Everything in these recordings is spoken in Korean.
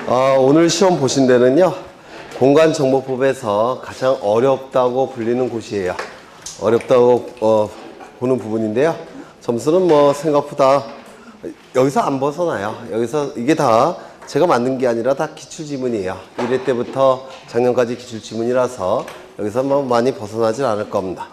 오늘 시험 보신 데는요, 공간정보법에서 가장 어렵다고 불리는 곳이에요. 어렵다고 보는 부분인데요. 점수는 뭐 생각보다 여기서 안 벗어나요. 여기서 이게 다 제가 만든 게 아니라 다 기출지문이에요. 1회 때부터 작년까지 기출지문이라서 여기서 뭐 많이 벗어나질 않을 겁니다.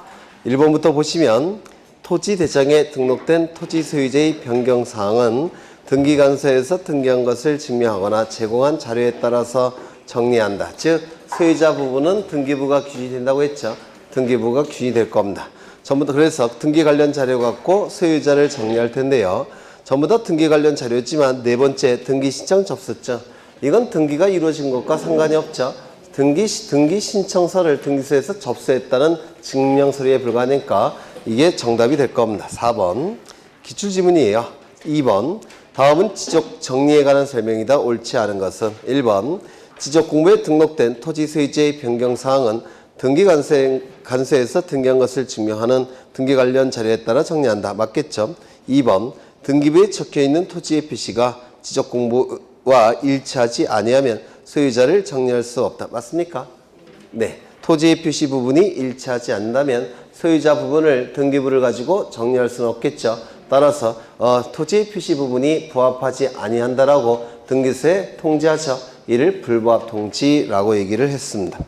1번부터 보시면 토지 대장에 등록된 토지 소유자의 변경사항은 등기관서에서 등기한 것을 증명하거나 제공한 자료에 따라서 정리한다. 즉 소유자 부분은 등기부가 규정이 된다고 했죠. 등기부가 규정이 될 겁니다. 전부 다 그래서 등기 관련 자료 갖고 소유자를 정리할 텐데요. 전부 다 등기 관련 자료지만 네 번째 등기 신청 접수증. 이건 등기가 이루어진 것과 상관이 없죠. 등기 신청서를 등기소에서 접수했다는 증명서류에 불과하니까 이게 정답이 될 겁니다. 4번 기출지문이에요. 2번 다음은 지적 정리에 관한 설명이다. 옳지 않은 것은 1번 지적공부에 등록된 토지 소유자의 변경사항은 등기관서에서 등기한 것을 증명하는 등기 관련 자료에 따라 정리한다. 맞겠죠? 2번 등기부에 적혀있는 토지의 표시가 지적공부와 일치하지 아니하면 소유자를 정리할 수 없다. 맞습니까? 네. 토지의 표시 부분이 일치하지 않는다면 소유자 부분을 등기부를 가지고 정리할 수는 없겠죠. 따라서 토지의 표시 부분이 부합하지 아니한다라고 등기소에 통지하죠. 이를 불부합 통지라고 얘기를 했습니다.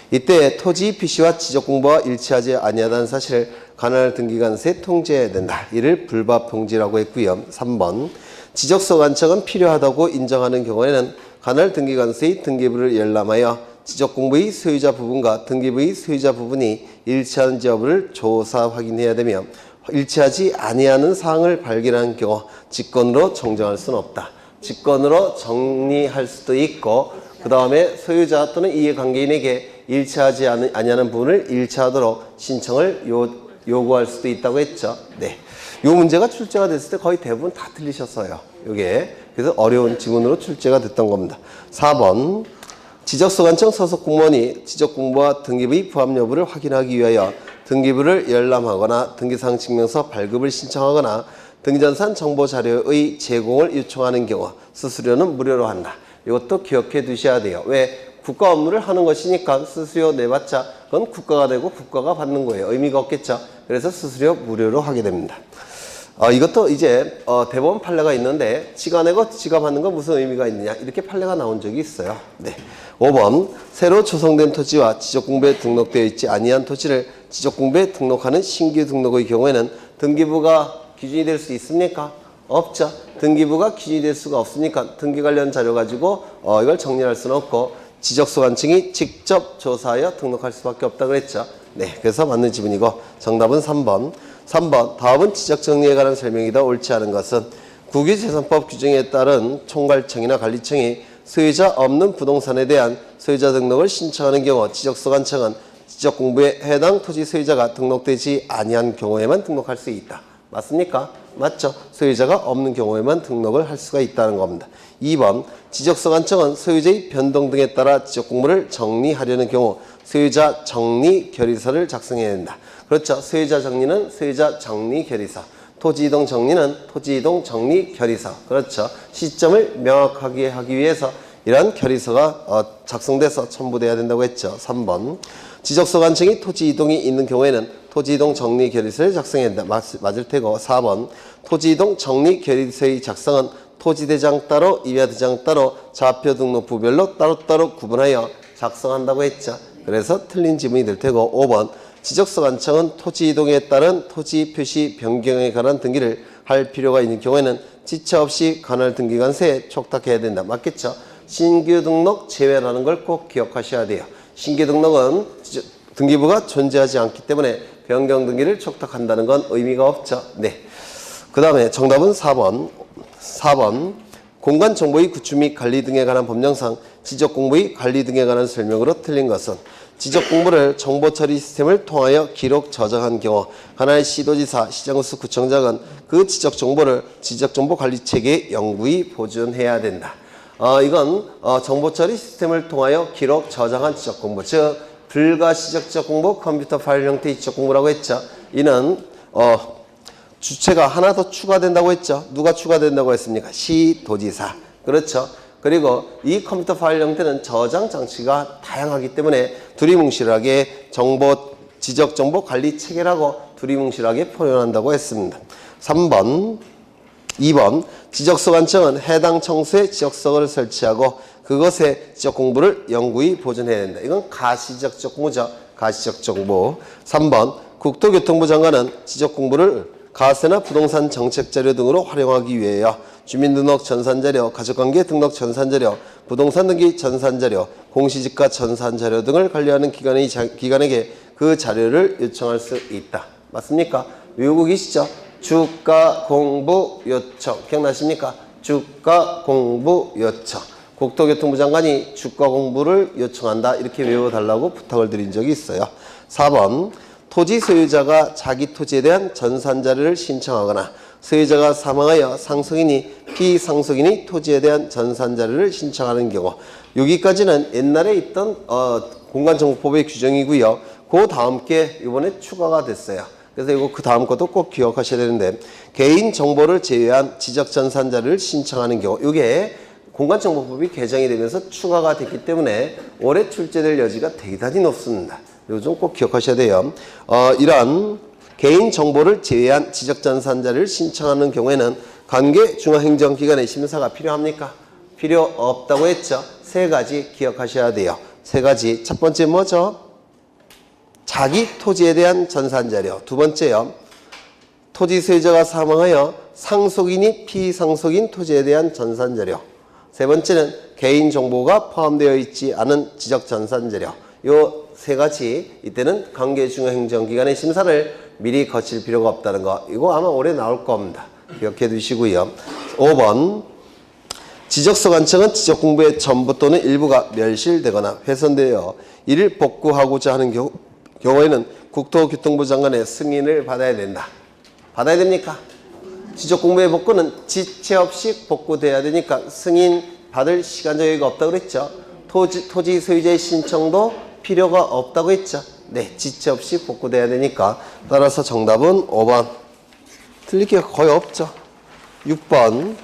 이때 토지 표시와 지적공부와 일치하지 아니하다는 사실을 관할 등기관서에 통지해야 된다. 이를 불부합 통지라고 했고요. 3번 지적서 간청은 필요하다고 인정하는 경우에는 관할 등기관서의 등기부를 열람하여 지적공부의 소유자 부분과 등기부의 소유자 부분이 일치하는지 여부를 조사 확인해야 되며 일치하지 아니하는 사항을 발견한 경우 직권으로 정정할 수는 없다. 직권으로 정리할 수도 있고 그 다음에 소유자 또는 이해관계인에게 일치하지 아니하는 부분을 일치하도록 신청을 요구할 수도 있다고 했죠. 네, 이 문제가 출제가 됐을 때 거의 대부분 다 틀리셨어요. 이게 그래서 어려운 지문으로 출제가 됐던 겁니다. 4번 지적서 간청 소속 공무원이 지적공부와 등기부의 부합 여부를 확인하기 위하여 등기부를 열람하거나 등기사항 증명서 발급을 신청하거나 등기전산 정보자료의 제공을 요청하는 경우 수수료는 무료로 한다. 이것도 기억해 두셔야 돼요. 왜? 국가 업무를 하는 것이니까 수수료 내봤자 그건 국가가 되고 국가가 받는 거예요. 의미가 없겠죠. 그래서 수수료 무료로 하게 됩니다. 이것도 이제 대법원 판례가 있는데 지가 내고 지가 받는 건 무슨 의미가 있느냐 이렇게 판례가 나온 적이 있어요. 네. 5번 새로 조성된 토지와 지적공부에 등록되어 있지 아니한 토지를 지적공부에 등록하는 신규 등록의 경우에는 등기부가 기준이 될 수 있습니까? 없죠. 등기부가 기준이 될 수가 없으니까 등기 관련 자료 가지고 이걸 정리할 수는 없고 지적소 간청이 직접 조사하여 등록할 수밖에 없다 그랬죠. 네, 그래서 맞는 지문이고 정답은 3번. 3번 다음은 지적정리에 관한 설명이다. 옳지 않은 것은 국유재산법 규정에 따른 총괄청이나 관리청이 소유자 없는 부동산에 대한 소유자 등록을 신청하는 경우 지적소 간청은 지적공부에 해당 토지 소유자가 등록되지 아니한 경우에만 등록할 수 있다. 맞습니까? 맞죠? 소유자가 없는 경우에만 등록을 할 수가 있다는 겁니다. 2번 지적서 간청은 소유자의 변동 등에 따라 지적공부를 정리하려는 경우 소유자 정리 결의서를 작성해야 된다. 그렇죠. 소유자 정리는 소유자 정리 결의서, 토지 이동 정리는 토지 이동 정리 결의서. 그렇죠. 시점을 명확하게 하기 위해서 이러한 결의서가 작성돼서 첨부돼야 된다고 했죠. 3번 지적서 간청이 토지 이동이 있는 경우에는 토지 이동 정리 결의서를 작성해야 된다. 맞을 테고 4번 토지 이동 정리 결의서의 작성은 토지 대장 따로 임야 대장 따로 좌표 등록부별로 따로따로 구분하여 작성한다고 했죠. 그래서 틀린 지문이 될 테고 5번 지적서 간청은 토지 이동에 따른 토지 표시 변경에 관한 등기를 할 필요가 있는 경우에는 지체 없이 관할 등기관서에 촉탁해야 된다. 맞겠죠? 신규 등록 제외라는 걸 꼭 기억하셔야 돼요. 신규 등록은 등기부가 존재하지 않기 때문에 변경 등기를 촉탁한다는 건 의미가 없죠. 네. 그 다음에 정답은 4번. 4번 공간정보의 구축 및 관리 등에 관한 법령상 지적공부의 관리 등에 관한 설명으로 틀린 것은 지적공부를 정보처리 시스템을 통하여 기록 저장한 경우 관할 시도지사, 시정수, 구청장은 그 지적정보를 지적정보관리체계에 영구히 보존해야 된다. 이건 정보처리 시스템을 통하여 기록 저장한 지적공부, 즉 불가시적 지적공부 컴퓨터 파일 형태의 지적공부라고 했죠. 이는 주체가 하나 더 추가된다고 했죠. 누가 추가된다고 했습니까? 시도지사. 그렇죠. 그리고 이 컴퓨터 파일 형태는 저장 장치가 다양하기 때문에 두리뭉실하게 지적정보 관리 체계라고 두리뭉실하게 표현한다고 했습니다. 3번, 2번 지적소관청은 해당 청소에 지적서를 설치하고 그것의 지적 공부를 영구히 보존해야 된다. 이건 가시적 정보죠. 가시적 정보. 3번 국토교통부 장관은 지적 공부를 가세나 부동산 정책 자료 등으로 활용하기 위하여 주민등록 전산자료, 가족관계 등록 전산자료, 부동산 등기 전산자료, 공시지가 전산자료 등을 관리하는 기관에게 그 자료를 요청할 수 있다. 맞습니까? 외우고 계시죠? 주가 공부 요청. 기억나십니까? 주가 공부 요청. 국토교통부 장관이 주가 공부를 요청한다. 이렇게 외워달라고 부탁을 드린 적이 있어요. 4번 토지 소유자가 자기 토지에 대한 전산자료를 신청하거나 소유자가 사망하여 상속인이 피상속인이 토지에 대한 전산자료를 신청하는 경우, 여기까지는 옛날에 있던 공간정보법의 규정이고요. 그 다음 게 이번에 추가가 됐어요. 그래서 이거 그 다음 것도 꼭 기억하셔야 되는데, 개인 정보를 제외한 지적 전산자료를 신청하는 경우, 이게 공간정보법이 개정이 되면서 추가가 됐기 때문에 올해 출제될 여지가 대단히 높습니다. 요 점 꼭 기억하셔야 돼요. 이러한 개인 정보를 제외한 지적 전산자료를 신청하는 경우에는 관계 중앙행정기관의 심사가 필요합니까? 필요 없다고 했죠. 세 가지 기억하셔야 돼요. 세 가지. 첫 번째 뭐죠? 자기 토지에 대한 전산자료. 두 번째요. 토지 소유자가 사망하여 상속인이 피상속인 토지에 대한 전산자료. 세 번째는 개인정보가 포함되어 있지 않은 지적 전산자료. 요 세 가지, 이때는 관계중앙행정기관의 심사를 미리 거칠 필요가 없다는 거. 이거 아마 올해 나올 겁니다. 기억해 두시고요. 5번 지적소관청은 지적공부의 전부 또는 일부가 멸실되거나 훼손되어 이를 복구하고자 하는 경우에는 국토교통부 장관의 승인을 받아야 된다. 받아야 됩니까? 지적공부의 복구는 지체 없이 복구돼야 되니까 승인 받을 시간적 여유가 없다고 그랬죠. 토지 소유자의 신청도 필요가 없다고 했죠. 네, 지체 없이 복구돼야 되니까. 따라서 정답은 5번. 틀릴 게 거의 없죠. 6번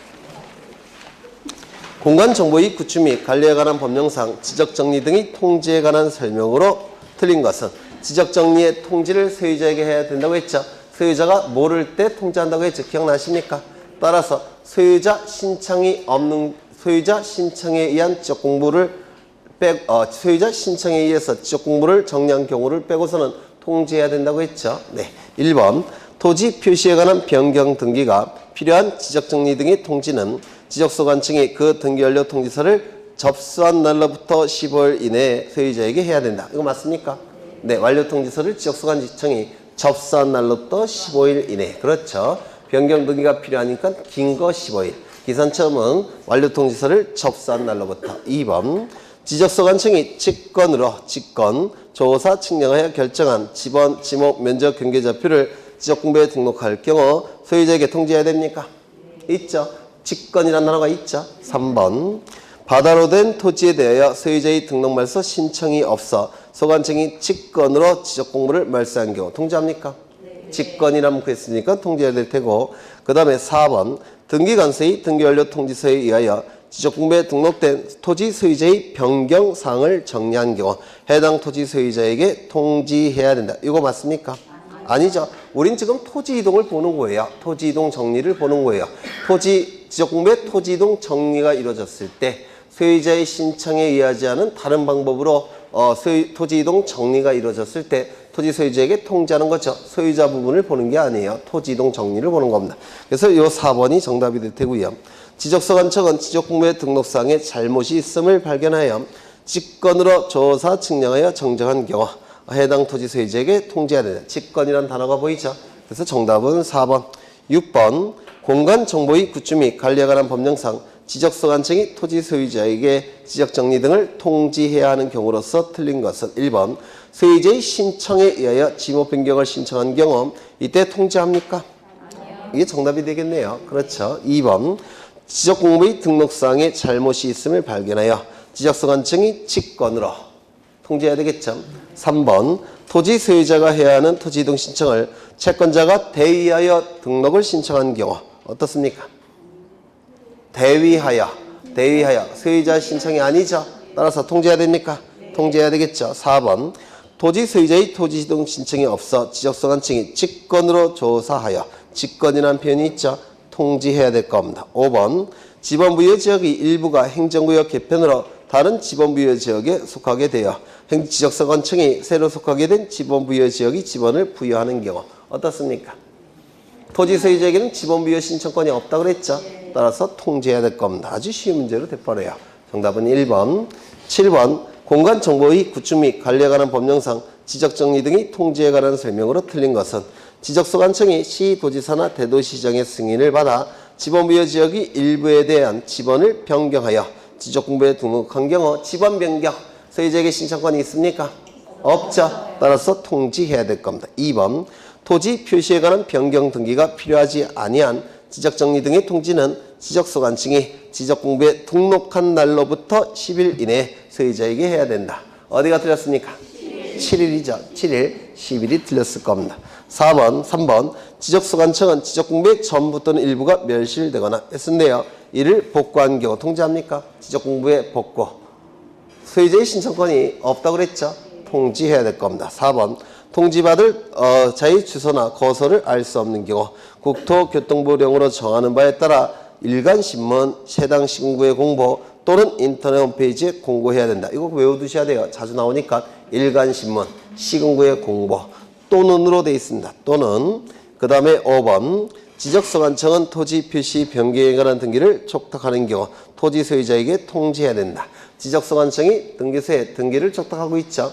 공간정보의 구축 및 관리에 관한 법령상 지적정리 등의 통지에 관한 설명으로 틀린 것은, 지적정리의 통지를 소유자에게 해야 된다고 했죠. 소유자가 모를 때 통지한다고 했죠. 기억나십니까? 따라서 소유자 신청에 의한 지적공부를 소유자 신청에 의해서 지적공부를 정리한 경우를 빼고서는 통지해야 된다고 했죠. 네. 1번 토지 표시에 관한 변경 등기가 필요한 지적정리 등의 통지는 지적소관청이 그 등기 완료 통지서를 접수한 날로부터 15일 이내에 소유자에게 해야 된다. 이거 맞습니까? 네. 완료 통지서를 지적소관청이 접수한 날로부터 15일 이내. 그렇죠. 변경 등기가 필요하니까 긴 거 15일. 기선처음은 완료 통지서를 접수한 날로부터. 2번 지적소관청이 직권, 조사, 측량하여 결정한 지번, 지목, 면적, 경계좌표를 지적공부에 등록할 경우 소유자에게 통지해야 됩니까? 있죠. 직권이라는 단어가 있죠. 3번 바다로 된 토지에 대하여 소유자의 등록 말소 신청이 없어 소관청이 직권으로 지적공부를 말소한 경우 통지합니까? 네. 직권이라면 그랬으니까 통지해야 될 테고, 그 다음에 4번 등기관서의 등기완료 통지서에 의하여 지적공부에 등록된 토지 소유자의 변경 사항을 정리한 경우 해당 토지 소유자에게 통지해야 된다. 이거 맞습니까? 아니죠. 우린 지금 토지 이동을 보는 거예요. 토지 이동 정리를 보는 거예요. 지적공부의 토지 이동 정리가 이루어졌을 때 소유자의 신청에 의하지 않은 다른 방법으로 토지 이동 정리가 이루어졌을 때 토지 소유자에게 통지하는 거죠. 소유자 부분을 보는 게 아니에요. 토지 이동 정리를 보는 겁니다. 그래서 이 4번이 정답이 될 테고요. 지적소관청은 지적공부의 등록사항에 잘못이 있음을 발견하여 직권으로 조사 측량하여 정정한 경우 해당 토지 소유자에게 통지해야 된다. 직권이라는 단어가 보이죠? 그래서 정답은 4번. 6번 공간정보의 구축 및 관리에 관한 법령상 지적소관청이 토지 소유자에게 지적정리 등을 통지해야 하는 경우로서 틀린 것은 1번 소유자의 신청에 의하여 지목 변경을 신청한 경우 이때 통지합니까? 이게 정답이 되겠네요. 그렇죠. 2번 지적공부의 등록사항에 잘못이 있음을 발견하여 지적소관청이 직권으로 통지해야 되겠죠. 3번 토지 소유자가 해야 하는 토지 이동 신청을 채권자가 대위하여 등록을 신청한 경우 어떻습니까? 대위하여 대위하여 소유자 신청이 아니죠. 따라서 통지해야 됩니까? 통지해야 되겠죠. 4번 토지 소유자의 토지 이동 신청이 없어 지적소관청이 직권으로 조사하여 직권이라는 표현이 있죠. 통지해야 될 겁니다. 5번 지번부여 지역의 일부가 행정구역 개편으로 다른 지번부여 지역에 속하게 되어 지적소관청이 새로 속하게 된 지번부여 지역의 지번을 부여하는 경우 어떻습니까? 토지 소유자에게는 지번부여 신청권이 없다고 그랬죠. 따라서 통지해야 될 겁니다. 아주 쉬운 문제로 돼버려요. 정답은 1번. 7번 공간정보의 구축 및 관리에 관한 법령상 지적정리 등의 통지에 관한 설명으로 틀린 것은 지적소관청이 시도지사나 대도시장의 승인을 받아 지번부여 지역의 일부에 대한 지번을 변경하여 지적공부에 등록한 경우 지번 변경 소유자에게 신청권이 있습니까? 없죠. 따라서 통지해야 될 겁니다. 2번 토지 표시에 관한 변경 등기가 필요하지 아니한 지적정리 등의 통지는 지적소관청이 지적공부에 등록한 날로부터 10일 이내에 소유자에게 해야 된다. 어디가 틀렸습니까? 7일이죠. 7일, 10일이 틀렸을 겁니다. 3번 지적소관청은 지적공부의 전부 또는 일부가 멸실되거나 했는데요. 이를 복구한 경우 통지합니까? 지적공부의 복구. 소유자의 신청권이 없다고 그랬죠. 통지해야 될 겁니다. 4번 통지받을 자의 주소나 거소를 알 수 없는 경우 국토교통부령으로 정하는 바에 따라 일간신문, 세당 시군구의 공보 또는 인터넷 홈페이지에 공고해야 된다. 이거 외워두셔야 돼요. 자주 나오니까 일간신문, 시군구의 공보 또는으로 되어 있습니다. 또는 그 다음에 5번 지적소관청은 토지 표시 변경에 관한 등기를 촉탁하는 경우 토지 소유자에게 통지해야 된다. 지적소관청이 등기소에 등기를 촉탁하고 있죠.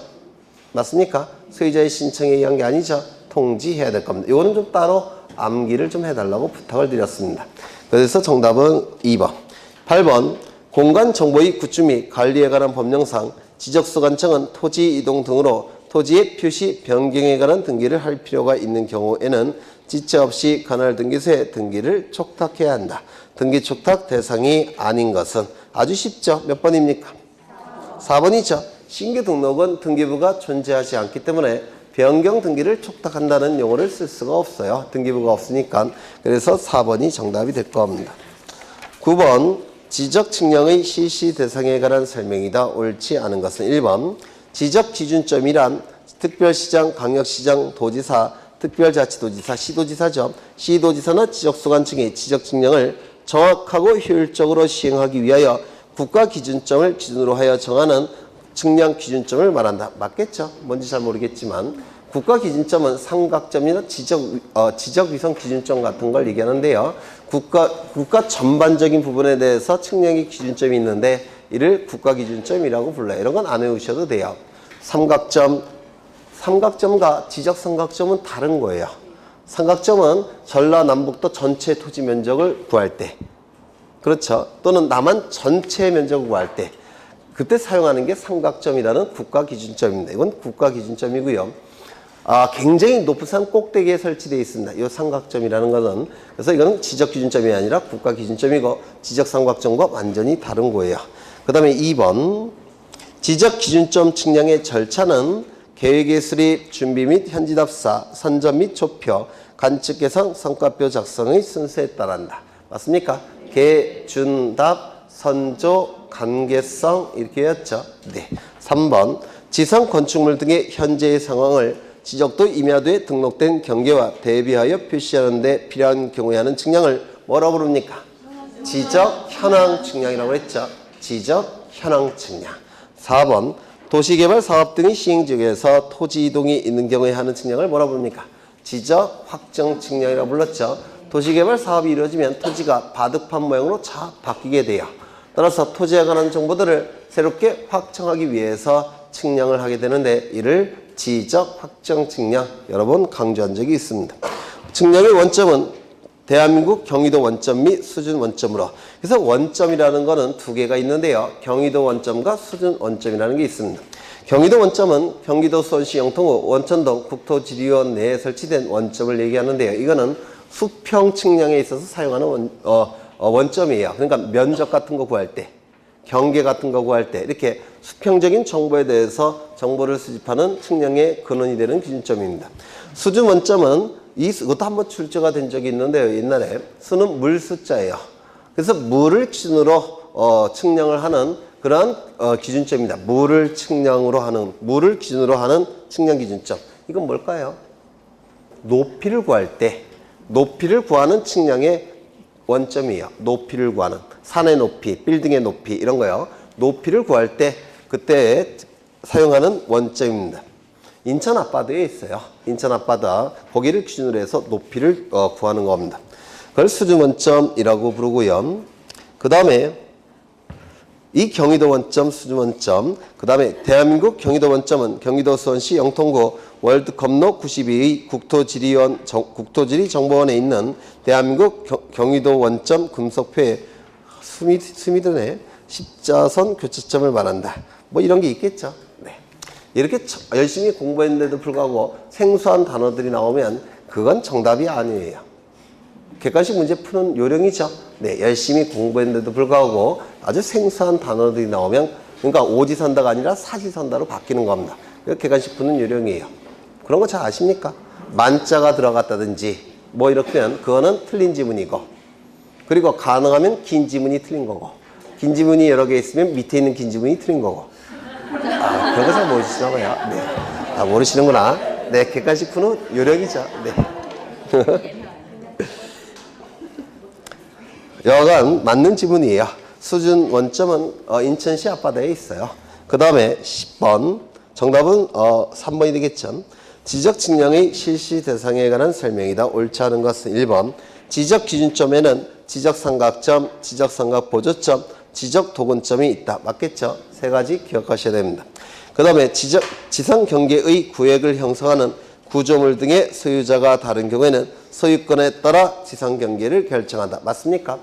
맞습니까? 소유자의 신청에 의한 게 아니죠. 통지해야 될 겁니다. 이거는 좀 따로 암기를 좀 해달라고 부탁을 드렸습니다. 그래서 정답은 2번. 8번 공간정보의 구축 및 관리에 관한 법령상 지적소관청은 토지 이동 등으로 토지의 표시 변경에 관한 등기를 할 필요가 있는 경우에는 지체 없이 관할 등기소에 등기를 촉탁해야 한다. 등기 촉탁 대상이 아닌 것은 아주 쉽죠. 몇 번입니까? 4번이죠. 신규 등록은 등기부가 존재하지 않기 때문에 변경 등기를 촉탁한다는 용어를 쓸 수가 없어요. 등기부가 없으니까. 그래서 4번이 정답이 될 겁니다. 9번 지적 측량의 실시 대상에 관한 설명이다. 옳지 않은 것은 1번 지적 기준점이란 특별시장, 강력시장, 도지사, 특별자치도지사, 시도지사죠. 시도지사나 지적소관청이 지적 측량을 정확하고 효율적으로 시행하기 위하여 국가 기준점을 기준으로 하여 정하는 측량 기준점을 말한다. 맞겠죠? 뭔지 잘 모르겠지만 국가 기준점은 삼각점이나 지적 위성 기준점 같은 걸 얘기하는데요. 국가 전반적인 부분에 대해서 측량의 기준점이 있는데 이를 국가 기준점이라고 불러요. 이런 건 안 외우셔도 돼요. 삼각점과 지적 삼각점은 다른 거예요. 삼각점은 전라남북도 전체 토지 면적을 구할 때, 그렇죠? 또는 남한 전체 면적을 구할 때 그때 사용하는 게 삼각점이라는 국가 기준점입니다. 이건 국가 기준점이고요. 굉장히 높은 산 꼭대기에 설치되어 있습니다. 이 삼각점이라는 것은. 그래서 이건 지적 기준점이 아니라 국가 기준점이고 지적 삼각점과 완전히 다른 거예요. 그 다음에 2번 지적 기준점 측량의 절차는 계획의 수립, 준비 및 현지 답사, 선점 및 조표, 관측 계산, 성과표 작성의 순서에 따른다. 맞습니까? 계, 준, 답, 선조, 관계성 이렇게 했죠. 네. 3번 지상 건축물 등의 현재의 상황을 지적도 임야도에 등록된 경계와 대비하여 표시하는 데 필요한 경우에 하는 측량을 뭐라고 부릅니까? 지적 현황 측량이라고 했죠. 지적 현황 측량. 4번 도시개발 사업 등의 시행지역에서 토지 이동이 있는 경우에 하는 측량을 뭐라고 부릅니까? 지적 확정 측량이라고 불렀죠. 도시개발 사업이 이루어지면 토지가 바둑판 모양으로 쫙 바뀌게 돼요. 따라서 토지에 관한 정보들을 새롭게 확정하기 위해서 측량을 하게 되는데 이를 지적 확정 측량 여러 번 강조한 적이 있습니다. 측량의 원점은 대한민국 경의도 원점 및 수준 원점으로. 그래서 원점이라는 거는 두 개가 있는데요. 경의도 원점과 수준 원점이라는 게 있습니다. 경의도 원점은 경기도 수원시 영통구 원천동 국토지리원 내에 설치된 원점을 얘기하는데요. 이거는 수평 측량에 있어서 사용하는 원점이에요. 그러니까 면적 같은 거 구할 때, 경계 같은 거 구할 때 이렇게 수평적인 정보에 대해서 정보를 수집하는 측량의 근원이 되는 기준점입니다. 수준 원점은 이것도 한번 출제가 된 적이 있는데요. 옛날에 수는 물 숫자예요. 그래서 물을 기준으로 측량을 하는 그런 기준점입니다. 물을 측량으로 하는, 물을 기준으로 하는 측량 기준점. 이건 뭘까요? 높이를 구할 때, 높이를 구하는 측량의 원점이에요. 높이를 구하는. 산의 높이, 빌딩의 높이, 이런 거요. 높이를 구할 때, 그때 사용하는 원점입니다. 인천 앞바다에 있어요. 인천 앞바다. 거기를 기준으로 해서 높이를 구하는 겁니다. 그걸 수준 원점이라고 부르고요. 그 다음에 이 경기도 원점, 수준 원점, 그 다음에 대한민국 경기도 원점은 경기도 수원시 영통구 월드컵로 92의 국토지리 정보원에 있는 대한민국 경기도 원점 금속표에 스미드네 십자선 교차점을 말한다. 뭐 이런 게 있겠죠. 네. 이렇게 열심히 공부했는데도 불구하고 생소한 단어들이 나오면 그건 정답이 아니에요. 객관식 문제 푸는 요령이죠. 네, 열심히 공부했는데도 불구하고 아주 생소한 단어들이 나오면, 그러니까 오지선다가 아니라 사지선다로 바뀌는 겁니다. 객관식 푸는 요령이에요. 그런 거 잘 아십니까? 만자가 들어갔다든지 뭐 이렇게 하면 그거는 틀린 지문이고, 그리고 가능하면 긴 지문이 틀린 거고, 긴 지문이 여러 개 있으면 밑에 있는 긴 지문이 틀린 거고. 그런 거 잘 모르시나 봐요. 네. 모르시는구나. 네, 객관식 푸는 요령이죠. 네. 여간 맞는 지문이에요. 수준 원점은 인천시 앞바다에 있어요. 그 다음에 10번 정답은 3번이 되겠죠. 지적 측량의 실시 대상에 관한 설명이다. 옳지 않은 것은 1번 지적 기준점에는 지적 삼각점, 지적 삼각 보조점, 지적 도근점이 있다. 맞겠죠? 세 가지 기억하셔야 됩니다. 그 다음에 지상 경계의 구획을 형성하는 구조물 등의 소유자가 다른 경우에는 소유권에 따라 지상 경계를 결정한다. 맞습니까?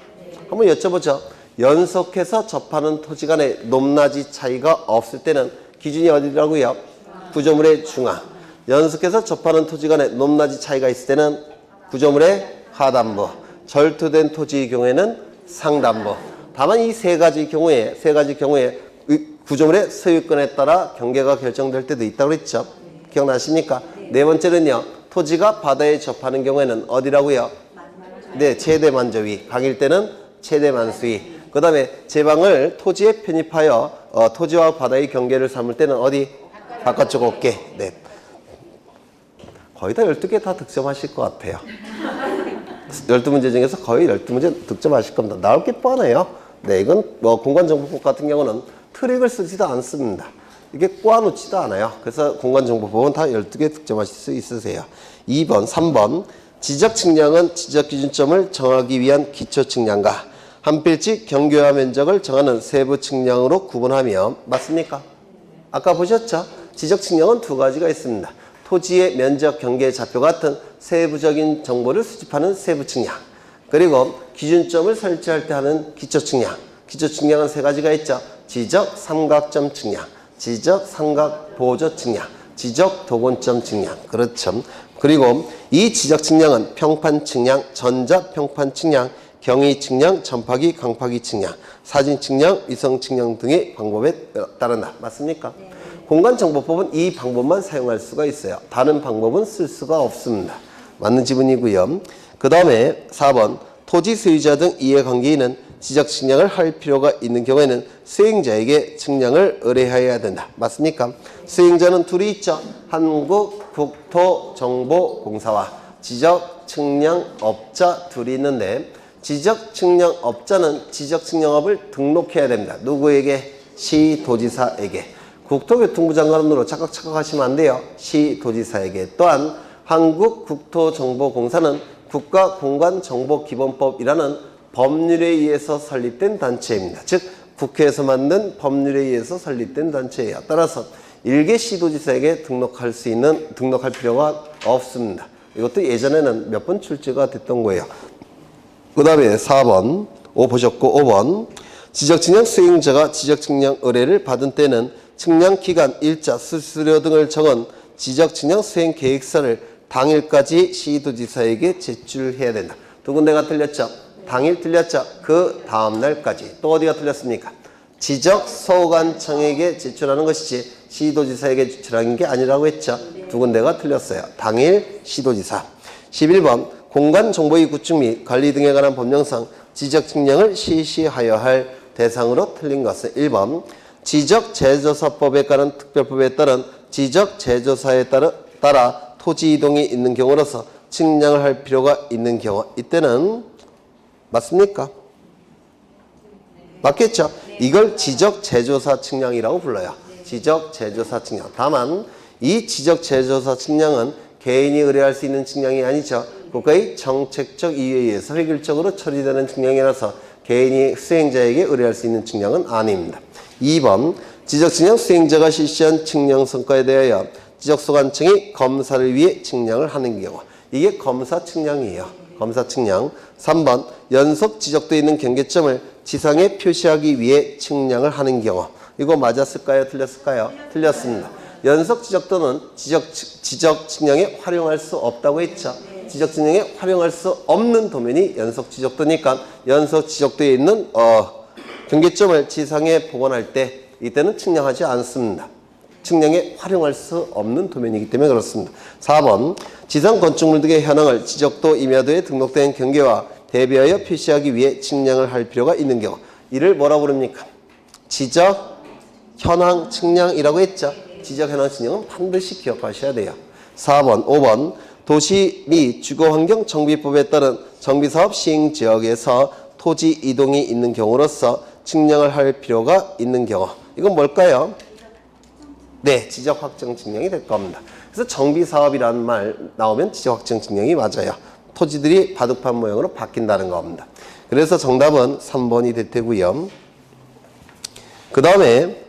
한번 여쭤보죠. 연속해서 접하는 토지 간의 높낮이 차이가 없을 때는 기준이 어디라고요? 구조물의 중앙. 연속해서 접하는 토지 간의 높낮이 차이가 있을 때는 구조물의 하단부. 절토된 토지의 경우에는 상단부. 다만 이 세 가지 경우에 구조물의 소유권에 따라 경계가 결정될 때도 있다고 그랬죠. 기억나십니까? 네 번째는요. 토지가 바다에 접하는 경우에는 어디라고요? 네, 최대 만조위. 강일 때는 최대 만수위. 그 다음에 제방을 토지에 편입하여 토지와 바다의 경계를 삼을 때는 어디? 바깥쪽 어깨. 네. 거의 다 12개 다 득점하실 것 같아요. 12문제 중에서 거의 12문제 득점하실 겁니다. 나올 게 뻔해요. 네, 이건 공간정보법 같은 경우는 트릭을 쓰지도 않습니다. 이게 꼬아놓지도 않아요. 그래서 공간정보법은 다 12개 득점하실 수 있으세요. 2번, 3번. 지적 측량은 지적 기준점을 정하기 위한 기초 측량과 한 필지 경계화 면적을 정하는 세부 측량으로 구분하며, 맞습니까? 아까 보셨죠? 지적 측량은 두 가지가 있습니다. 토지의 면적 경계 좌표 같은 세부적인 정보를 수집하는 세부 측량, 그리고 기준점을 설치할 때 하는 기초 측량. 기초 측량은 세 가지가 있죠. 지적 삼각점 측량, 지적 삼각 보조 측량, 지적 도근점 측량. 그렇죠. 그리고 이 지적 측량은 평판 측량, 전자 평판 측량, 경위 측량, 전파기, 강파기 측량, 사진 측량, 위성 측량 등의 방법에 따른다. 맞습니까? 네. 공간정보법은 이 방법만 사용할 수가 있어요. 다른 방법은 쓸 수가 없습니다. 맞는 지문이고요. 그 다음에 4번 토지 소유자 등 이해관계인은 지적 측량을 할 필요가 있는 경우에는 수행자에게 측량을 의뢰해야 된다. 맞습니까? 수행자는 둘이 있죠. 한국국토정보공사와 지적 측량업자 둘이 있는데, 지적 측량업자는 지적 측량업을 등록해야 됩니다. 누구에게? 시도지사에게. 국토교통부 장관으로 착각하시면 안 돼요. 시도지사에게. 또한 한국국토정보공사는 국가공간정보기본법이라는 법률에 의해서 설립된 단체입니다. 즉 국회에서 만든 법률에 의해서 설립된 단체예요. 따라서 일개 시도지사에게 등록할 필요가 없습니다. 이것도 예전에는 몇 번 출제가 됐던 거예요. 그 다음에 4번 5 보셨고, 5번 지적측량 수행자가 지적측량 의뢰를 받은 때는 측량기간, 일자, 수수료 등을 적은 지적측량 수행 계획서를 당일까지 시도지사에게 제출해야 된다. 두 군데가 틀렸죠? 당일 틀렸죠? 그 다음날까지. 또 어디가 틀렸습니까? 지적소관청에게 제출하는 것이지 시도지사에게 제출하는 게 아니라고 했죠? 두 군데가 틀렸어요. 당일 시도지사. 11번 공간정보의 구축 및 관리 등에 관한 법령상 지적 측량을 실시하여 할 대상으로 틀린 것은 1번 지적제조사법에 따른 특별법에 따른 지적제조사에 따라 토지 이동이 있는 경우로서 측량을 할 필요가 있는 경우 이때는 맞습니까? 맞겠죠? 이걸 지적제조사 측량이라고 불러요. 지적제조사 측량. 다만 이 지적제조사 측량은 개인이 의뢰할 수 있는 측량이 아니죠. 국가의 정책적 이유에 의해서 획일적으로 처리되는 측량이라서 개인이 수행자에게 의뢰할 수 있는 측량은 아닙니다. 2번 지적측량 수행자가 실시한 측량 성과에 대하여 지적소관청이 검사를 위해 측량을 하는 경우 이게 검사 측량이에요. 검사 측량. 3번 연속 지적되어 있는 경계점을 지상에 표시하기 위해 측량을 하는 경우 이거 맞았을까요? 틀렸을까요? 틀렸습니다. 연속 지적도는 지적 측량에 활용할 수 없다고 했죠. 지적 측량에 활용할 수 없는 도면이 연속 지적도니까 연속 지적도에 있는 경계점을 지상에 복원할 때 이때는 측량하지 않습니다. 측량에 활용할 수 없는 도면이기 때문에 그렇습니다. 4번 지상 건축물 등의 현황을 지적도 임야도에 등록된 경계와 대비하여 표시하기 위해 측량을 할 필요가 있는 경우 이를 뭐라고 부릅니까? 지적 현황 측량이라고 했죠. 지적 현황 측량은 반드시 기억하셔야 돼요. 4번 5번 도시 및 주거환경 정비법에 따른 정비사업 시행 지역에서 토지 이동이 있는 경우로서 측량을 할 필요가 있는 경우 이건 뭘까요? 네, 지적 확정 측량이 될 겁니다. 그래서 정비사업이라는 말 나오면 지적 확정 측량이 맞아요. 토지들이 바둑판 모양으로 바뀐다는 겁니다. 그래서 정답은 3번이 될 테고요. 그 다음에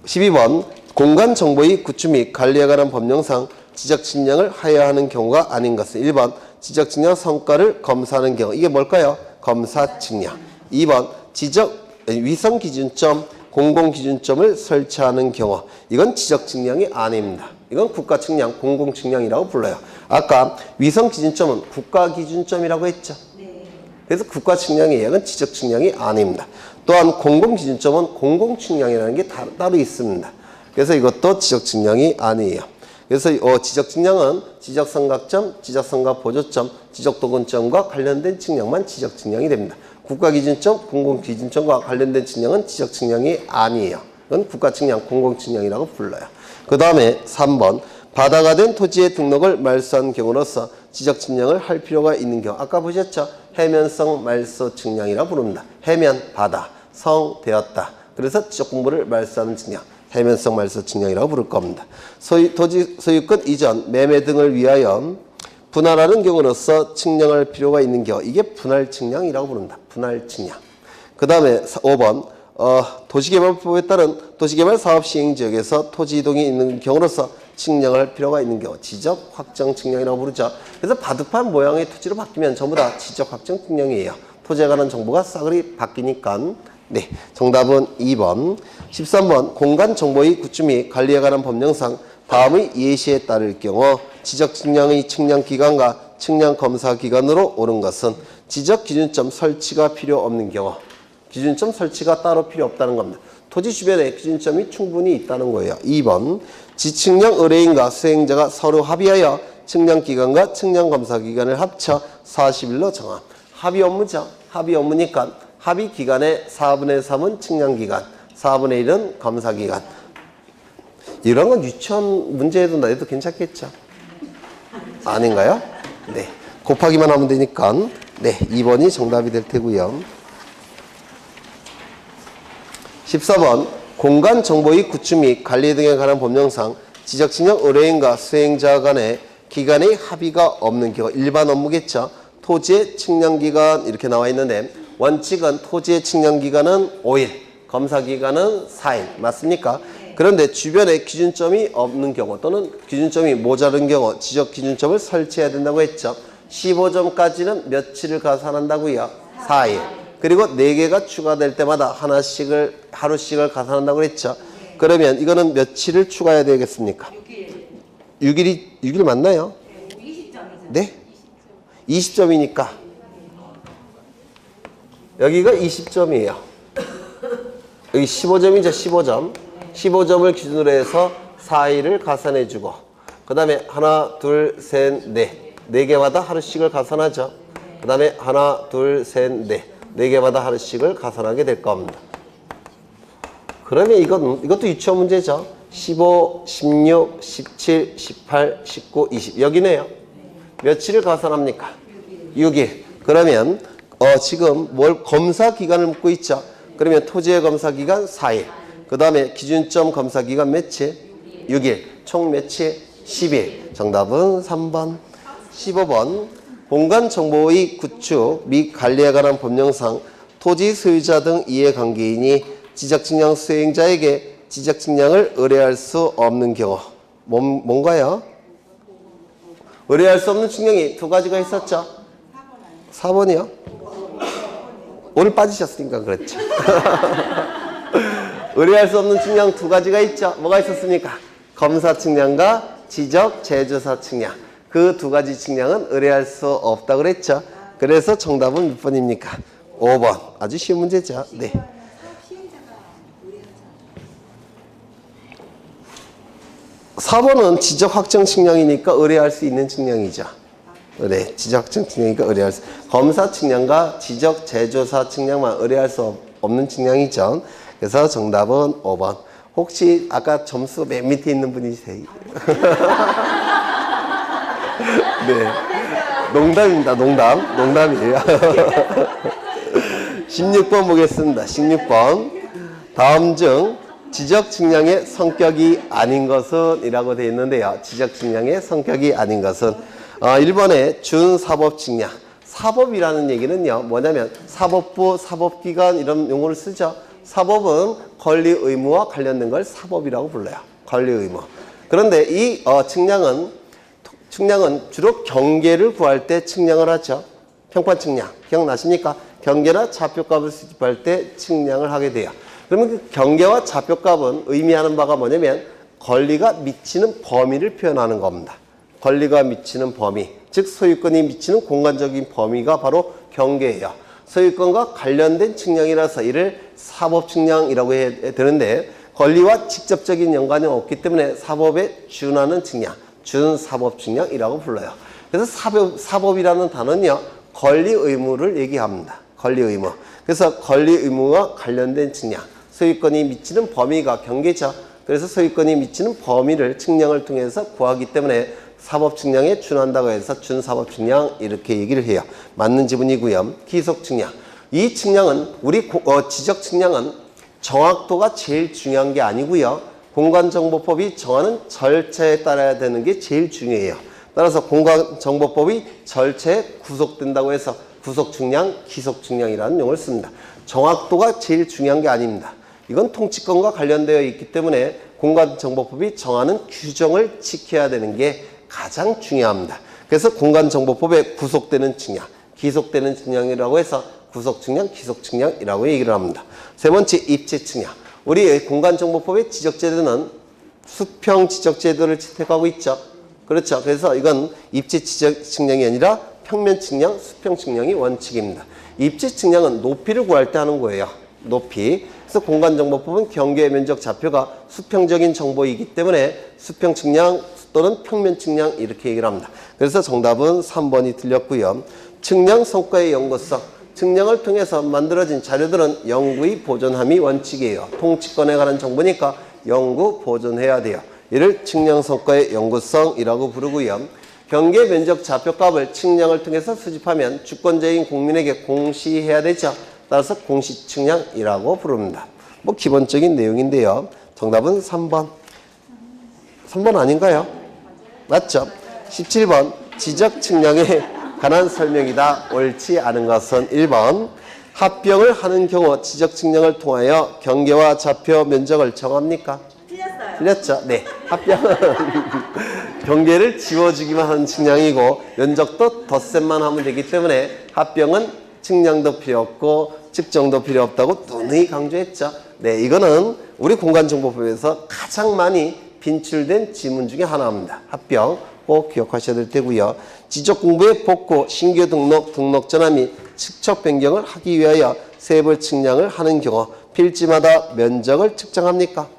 12번 공간정보의 구축 및 관리에 관한 법령상 지적 측량을 하여야 하는 경우가 아닌 것은 1번 지적 측량 성과를 검사하는 경우 이게 뭘까요? 검사 측량. 2번 지적 위성 기준점 공공 기준점을 설치하는 경우 이건 지적 측량이 아닙니다. 이건 국가 측량, 공공 측량이라고 불러요. 아까 위성 기준점은 국가 기준점이라고 했죠. 그래서 국가 측량이에요. 이건 지적 측량이 아닙니다. 또한 공공 기준점은 공공 측량이라는 게 따로 있습니다. 그래서 이것도 지적 측량이 아니에요. 그래서 지적 측량은 지적 삼각점, 지적 삼각 보조점, 지적 도근점과 관련된 측량만 지적 측량이 됩니다. 국가 기준점, 공공 기준점과 관련된 측량은 지적 측량이 아니에요. 이건 국가 측량, 공공 측량이라고 불러요. 그 다음에 3번 바다가 된 토지의 등록을 말소한 경우로서 지적 측량을 할 필요가 있는 경우 아까 보셨죠? 해면성 말소 측량이라고 부릅니다. 해면, 바다, 성, 되었다. 그래서 지적 공부를 말소하는 측량. 해면성 말소 측량이라고 부를 겁니다. 토지 소유권 이전, 매매 등을 위하여 분할하는 경우로서 측량할 필요가 있는 경우 이게 분할 측량이라고 부른다. 분할 측량. 그 다음에 5번 도시개발법에 따른 도시개발 사업 시행 지역에서 토지 이동이 있는 경우로서 측량할 필요가 있는 경우 지적 확정 측량이라고 부르죠. 그래서 바둑판 모양의 토지로 바뀌면 전부 다 지적 확정 측량이에요. 토지에 관한 정보가 싸그리 바뀌니까 네, 정답은 2번. 13번 공간 정보의 구축 및 관리에 관한 법령상 다음의 예시에 따를 경우 지적 측량의 측량 기간과 측량 검사 기간으로 옳은 것은 지적 기준점 설치가 필요 없는 경우 기준점 설치가 따로 필요 없다는 겁니다. 토지 주변에 기준점이 충분히 있다는 거예요. 2번 지측량 의뢰인과 수행자가 서로 합의하여 측량 기간과 측량 검사 기간을 합쳐 40일로 정함. 합의 업무죠. 합의 업무니까 합의 기간의 4분의 3은 측량 기간, 4분의 1은 검사 기간. 이런 건 유치원 문제에도 내도 괜찮겠죠? 아닌가요? 네. 곱하기만 하면 되니까 네, 2번이 정답이 될 테고요. 14번 공간 정보의 구축 및 관리 등에 관한 법령상 지적 측량 의뢰인과 수행자 간의 기간의 합의가 없는 경우 일반 업무겠죠. 토지의 측량 기간 이렇게 나와 있는데 원칙은 토지의 측량 기간은 5일, 검사 기간은 4일. 맞습니까? 그런데 주변에 기준점이 없는 경우 또는 기준점이 모자른 경우 지적 기준점을 설치해야 된다고 했죠. 15점까지는 며칠을 가산한다고요? 4일. 그리고 4개가 추가될 때마다 하루씩을 가산한다고 했죠. 그러면 이거는 며칠을 추가해야 되겠습니까? 6일 맞나요? 20점이죠. 네? 20점이니까 여기가 20점이에요. 여기 15점이죠. 15점. 15점을 기준으로 해서 4일을 가산해주고 그 다음에 하나, 둘, 셋, 넷. 4개마다 하루씩을 가산하죠. 그 다음에 하나, 둘, 셋, 넷. 4개마다 하루씩을 가산하게 될 겁니다. 그러면 이것도 유치원 문제죠. 15, 16, 17, 18, 19, 20 여기네요. 며칠을 가산합니까? 6일. 그러면 지금 검사 기간을 묻고 있죠. 그러면 토지의 검사 기간 4일. 그 다음에 기준점 검사 기간 며칠? 6일. 총 며칠? 10일. 정답은 3번. 15번. 공간정보의 구축 및 관리에 관한 법령상 토지 소유자 등 이해관계인이 지적측량 수행자에게 지적측량을 의뢰할 수 없는 경우. 뭔가요? 의뢰할 수 없는 측량이 두 가지가 있었죠. 4번이요? 오늘 빠지셨으니까 그렇죠. 의뢰할 수 없는 측량 두 가지가 있죠. 뭐가 있었습니까? 검사 측량과 지적 제조사 측량. 그 두 가지 측량은 의뢰할 수 없다고 그랬죠. 그래서 정답은 몇 번입니까? 5번. 아주 쉬운 문제죠. 네. 4번은 지적 확정 측량이니까 의뢰할 수 있는 측량이죠. 의뢰, 지적 확정 측량이니까 의뢰할 수. 검사 측량과 지적 제조사 측량만 의뢰할 수 없는 측량이죠. 그래서 정답은 5번. 혹시 아까 점수 맨 밑에 있는 분이세요? 네. 농담입니다. 농담이에요. 16번 보겠습니다. 16번. 다음 중 지적 측량의 성격이 아닌 것은 이라고 되어 있는데요. 지적 측량의 성격이 아닌 것은 1번에 준사법 측량. 사법이라는 얘기는요. 뭐냐면 사법부, 사법기관 이런 용어를 쓰죠. 사법은 권리 의무와 관련된 걸 사법이라고 불러요. 권리 의무. 그런데 이 측량은 주로 경계를 구할 때 측량을 하죠. 평판 측량. 기억나십니까? 경계나 좌표값을 수집할 때 측량을 하게 돼요. 그러면 그 경계와 좌표값은 의미하는 바가 뭐냐면 권리가 미치는 범위를 표현하는 겁니다. 권리가 미치는 범위, 즉 소유권이 미치는 공간적인 범위가 바로 경계예요. 소유권과 관련된 측량이라서 이를 사법측량이라고 해야 되는데 권리와 직접적인 연관이 없기 때문에 사법에 준하는 측량, 준사법측량이라고 불러요. 그래서 사법이라는 단어는요. 권리 의무를 얘기합니다. 권리 의무. 그래서 권리 의무와 관련된 측량, 소유권이 미치는 범위가 경계죠. 그래서 소유권이 미치는 범위를 측량을 통해서 구하기 때문에 사법 측량에 준한다고 해서 준사법 측량 이렇게 얘기를 해요. 맞는 지문이고요. 기속 측량. 이 측량은 우리 지적 측량은 정확도가 제일 중요한 게 아니고요. 공간정보법이 정하는 절차에 따라야 되는 게 제일 중요해요. 따라서 공간정보법이 절차에 구속된다고 해서 구속 측량, 기속 측량이라는 용어를 씁니다. 정확도가 제일 중요한 게 아닙니다. 이건 통치권과 관련되어 있기 때문에 공간정보법이 정하는 규정을 지켜야 되는 게 가장 중요합니다. 그래서 공간정보법에 구속되는 측량, 기속되는 측량이라고 해서 구속 측량, 기속 측량이라고 얘기를 합니다. 세 번째, 입체 측량. 우리 공간정보법의 지적제도는 수평 지적제도를 채택하고 있죠. 그렇죠. 그래서 이건 입체 지적 측량이 아니라 평면 측량, 수평 측량이 원칙입니다. 입체 측량은 높이를 구할 때 하는 거예요. 높이. 그래서 공간정보법은 경계 면적 좌표가 수평적인 정보이기 때문에 수평 측량 또는 평면 측량 이렇게 얘기를 합니다. 그래서 정답은 3번이 틀렸고요. 측량 성과의 연구성. 측량을 통해서 만들어진 자료들은 영구히 보존함이 원칙이에요. 통치권에 관한 정보니까 영구 보존해야 돼요. 이를 측량 성과의 연구성이라고 부르고요. 경계 면적 좌표값을 측량을 통해서 수집하면 주권자인 국민에게 공시해야 되죠. 따라서 공시 측량이라고 부릅니다. 뭐 기본적인 내용인데요. 정답은 3번. 3번 아닌가요? 맞죠? 17번 지적 측량에 관한 설명이다. 옳지 않은 것은 1번. 합병을 하는 경우 지적 측량을 통하여 경계와 좌표 면적을 정합니까? 틀렸어요. 틀렸죠? 네. 합병은 경계를 지워주기만 하는 측량이고 면적도 덧셈만 하면 되기 때문에 합병은 측량도 필요 없고 측정도 필요 없다고 누누이 강조했죠. 네, 이거는 우리 공간정보법에서 가장 많이 빈출된 지문 중에 하나입니다. 합병 꼭 기억하셔야 될 테고요. 지적공부의 복구, 신규 등록, 등록 전환 및 측척 변경을 하기 위하여 세부 측량을 하는 경우 필지마다 면적을 측정합니까?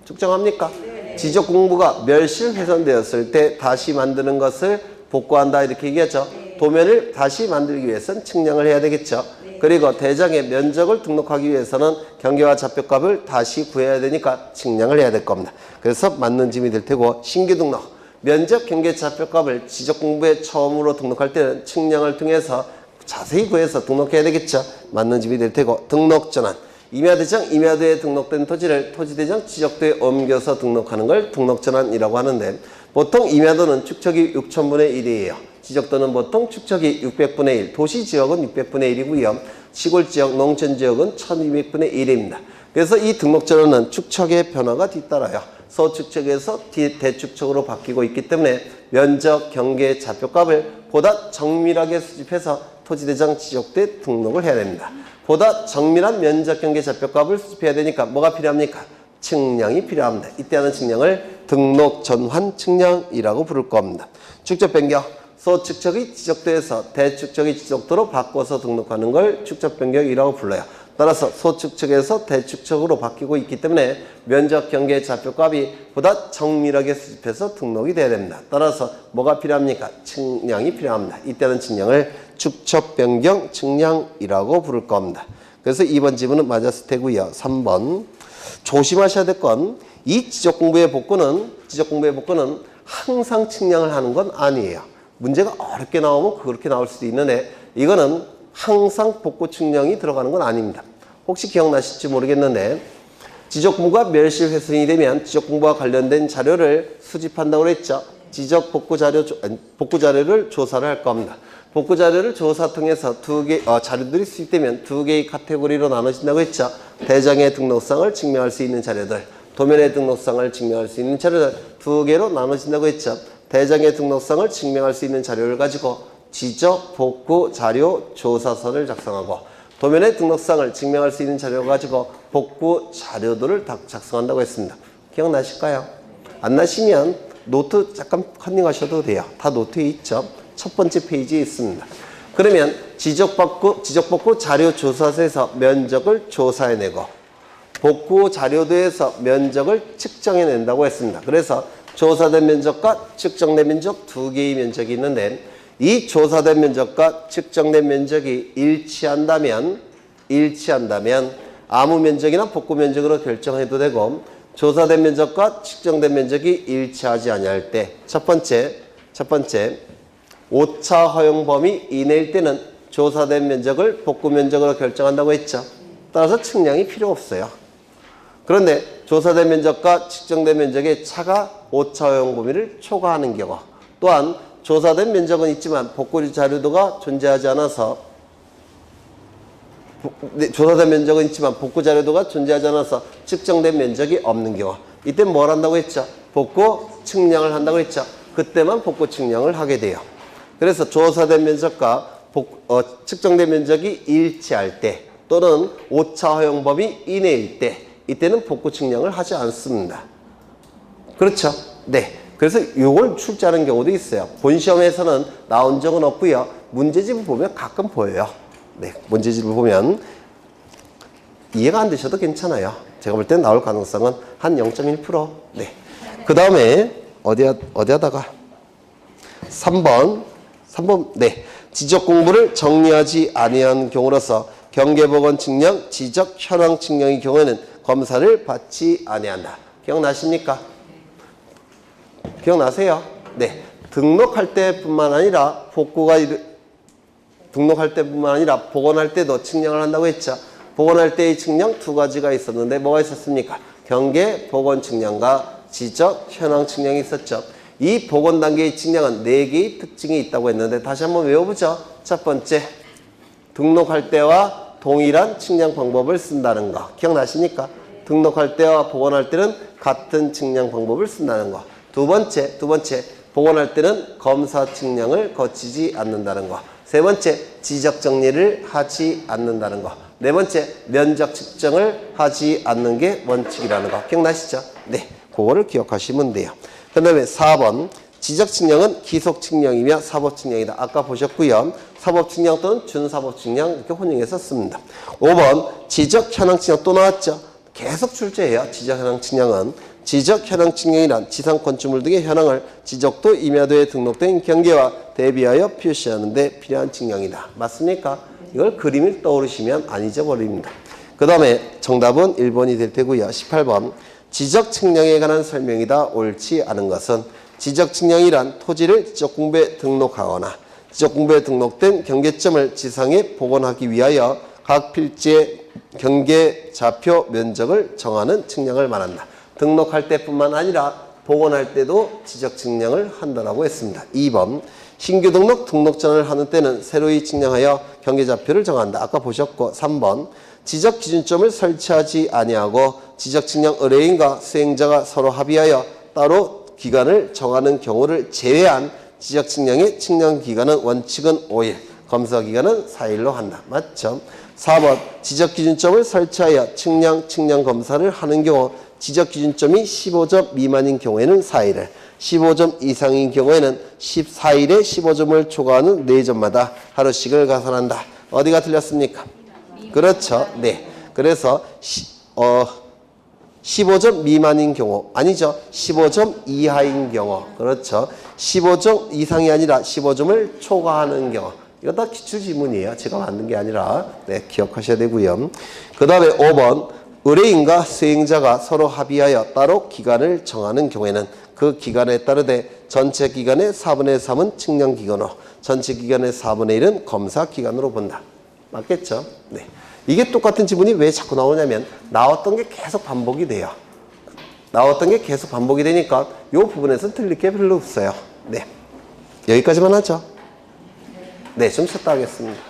측정합니까? 네. 지적공부가 멸실 훼손되었을 때 다시 만드는 것을 복구한다 이렇게 얘기하죠. 도면을 다시 만들기 위해서는 측량을 해야 되겠죠. 그리고 대장의 면적을 등록하기 위해서는 경계와 좌표값을 다시 구해야 되니까 측량을 해야 될 겁니다. 그래서 맞는 짐이 될 테고 신규 등록, 면적, 경계, 좌표값을 지적공부에 처음으로 등록할 때는 측량을 통해서 자세히 구해서 등록해야 되겠죠. 맞는 짐이 될 테고 등록전환, 임야대장, 임야도에 등록된 토지를 토지대장 지적도에 옮겨서 등록하는 걸 등록전환이라고 하는데 보통 임야도는 축척이 6,000분의 1이에요. 지적도는 보통 축척이 600분의 1, 도시지역은 600분의 1이고요. 시골지역, 농촌지역은 1200분의 1입니다. 그래서 이 등록전환은 축척의 변화가 뒤따라요. 소축척에서 대축척으로 바뀌고 있기 때문에 면적, 경계, 좌표값을 보다 정밀하게 수집해서 토지대장 지적도에 등록을 해야 됩니다. 보다 정밀한 면적, 경계, 좌표값을 수집해야 되니까 뭐가 필요합니까? 측량이 필요합니다. 이때 하는 측량을 등록 전환 측량이라고 부를 겁니다. 축적 변경, 소축척이 지적도에서 대축척이 지적도로 바꿔서 등록하는 걸 축적 변경이라고 불러요. 따라서 소축척에서 대축척으로 바뀌고 있기 때문에 면적, 경계, 좌표값이 보다 정밀하게 수집해서 등록이 돼야 됩니다. 따라서 뭐가 필요합니까? 측량이 필요합니다. 이때는 측량을 축척 변경 측량이라고 부를 겁니다. 그래서 2번 지문은 맞았을 테고요. 3번 조심하셔야 될 건 이 지적공부의 복구는 항상 측량을 하는 건 아니에요. 문제가 어렵게 나오면 그렇게 나올 수도 있는데 이거는 항상 복구 측량이 들어가는 건 아닙니다. 혹시 기억나실지 모르겠는데 지적공부가 멸실 훼손이 되면 지적공부와 관련된 자료를 수집한다고 그랬죠. 지적 복구 자료를 조사를 할 겁니다. 복구 자료를 조사 통해서 자료들이 수집되면 두 개의 카테고리로 나눠진다고 했죠. 대장의 등록상을 증명할 수 있는 자료들, 도면의 등록상을 증명할 수 있는 자료들 두 개로 나눠진다고 했죠. 대장의 등록상을 증명할 수 있는 자료를 가지고 지적 복구 자료 조사서를 작성하고 도면의 등록상을 증명할 수 있는 자료를 가지고 복구 자료들을 작성한다고 했습니다. 기억나실까요? 안 나시면 노트 잠깐 컨닝하셔도 돼요. 다 노트에 있죠. 첫 번째 페이지에 있습니다. 그러면 지적복구 자료 조사서에서 면적을 조사해내고 복구 자료도에서 면적을 측정해낸다고 했습니다. 그래서 조사된 면적과 측정된 면적 두 개의 면적이 있는데 이 조사된 면적과 측정된 면적이 일치한다면 아무 면적이나 복구 면적으로 결정해도 되고 조사된 면적과 측정된 면적이 일치하지 아니할 때 첫 번째 오차 허용 범위 이내일 때는 조사된 면적을 복구 면적으로 결정한다고 했죠. 따라서 측량이 필요 없어요. 그런데 조사된 면적과 측정된 면적의 차가 오차 허용 범위를 초과하는 경우 또한 조사된 면적은 있지만 복구 자료도가 존재하지 않아서 측정된 면적이 없는 경우 이때 뭘 한다고 했죠? 복구 측량을 한다고 했죠. 그때만 복구 측량을 하게 돼요. 그래서 조사된 면적과 측정된 면적이 일치할 때 또는 오차 허용 범위 이내일 때 이때는 복구 측량을 하지 않습니다. 그렇죠? 네. 그래서 이걸 출제하는 경우도 있어요. 본 시험에서는 나온 적은 없고요. 문제집을 보면 가끔 보여요. 네. 문제집을 보면 이해가 안 되셔도 괜찮아요. 제가 볼 땐 나올 가능성은 한 0.1%. 네. 그 다음에 어디다가 3번 네. 지적 공부를 정리하지 아니한 경우로서 경계보건 측량, 지적 현황 측량의 경우에는 검사를 받지 아니한다. 기억나십니까? 기억나세요? 네. 등록할 때뿐만 아니라 복원할 때도 측량을 한다고 했죠. 복원할 때의 측량 두 가지가 있었는데 뭐가 있었습니까? 경계 복원 측량과 지적 현황 측량이 있었죠. 이 복원 단계의 측량은 4개의 특징이 있다고 했는데 다시 한번 외워보죠. 첫 번째, 등록할 때와 동일한 측량 방법을 쓴다는 거. 기억나십니까? 등록할 때와 복원할 때는 같은 측량 방법을 쓴다는 거. 두 번째, 복원할 때는 검사 측량을 거치지 않는다는 거. 세 번째, 지적 정리를 하지 않는다는 거. 네 번째, 면적 측정을 하지 않는 게 원칙이라는 거. 기억나시죠? 네, 그거를 기억하시면 돼요. 그 다음에 4번, 지적 측량은 기속 측량이며 사법 측량이다. 아까 보셨고요. 사법 측량 또는 준사법 측량 이렇게 혼용해서 씁니다. 5번, 지적 현황 측량 또 나왔죠? 계속 출제해요. 지적 현황 측량은 지적 현황 측량이란 지상 건축물 등의 현황을 지적도 임야도에 등록된 경계와 대비하여 표시하는 데 필요한 측량이다. 맞습니까? 이걸 그림을 떠오르시면 안 잊어버립니다. 그 다음에 정답은 1번이 될 테고요. 18번 지적 측량에 관한 설명이다. 옳지 않은 것은 지적 측량이란 토지를 지적공부에 등록하거나 지적공부에 등록된 경계점을 지상에 복원하기 위하여 각 필지의 경계 좌표 면적을 정하는 측량을 말한다. 등록할 때뿐만 아니라 복원할 때도 지적 측량을 한다라고 했습니다. 2번 신규 등록전을 하는 때는 새로이 측량하여 경계 좌표를 정한다. 아까 보셨고 3번 지적 기준점을 설치하지 아니하고 지적 측량 의뢰인과 수행자가 서로 합의하여 따로 기간을 정하는 경우를 제외한 지적 측량의 측량 기간은 원칙은 5일, 검사 기간은 4일로 한다. 맞죠? 4번 지적 기준점을 설치하여 측량 검사를 하는 경우 지적 기준점이 15점 미만인 경우에는 4일을, 15점 이상인 경우에는 14일에 15점을 초과하는 4점마다 하루씩을 가산한다. 어디가 틀렸습니까? 그렇죠. 네. 그래서 15점 미만인 경우, 아니죠. 15점 이하인 경우. 그렇죠. 15점 이상이 아니라 15점을 초과하는 경우. 이거 다 기출지문이에요. 제가 만든 게 아니라. 네, 기억하셔야 되고요. 그 다음에 5번 의뢰인과 수행자가 서로 합의하여 따로 기간을 정하는 경우에는 그 기간에 따르되 전체 기간의 4분의 3은 측량 기간으로 전체 기간의 4분의 1은 검사 기간으로 본다. 맞겠죠? 네. 이게 똑같은 지문이 왜 자꾸 나오냐면 나왔던 게 계속 반복이 돼요. 나왔던 게 계속 반복이 되니까 이 부분에서는 틀릴 게 별로 없어요. 네. 여기까지만 하죠. 네, 좀 쉬었다 하겠습니다.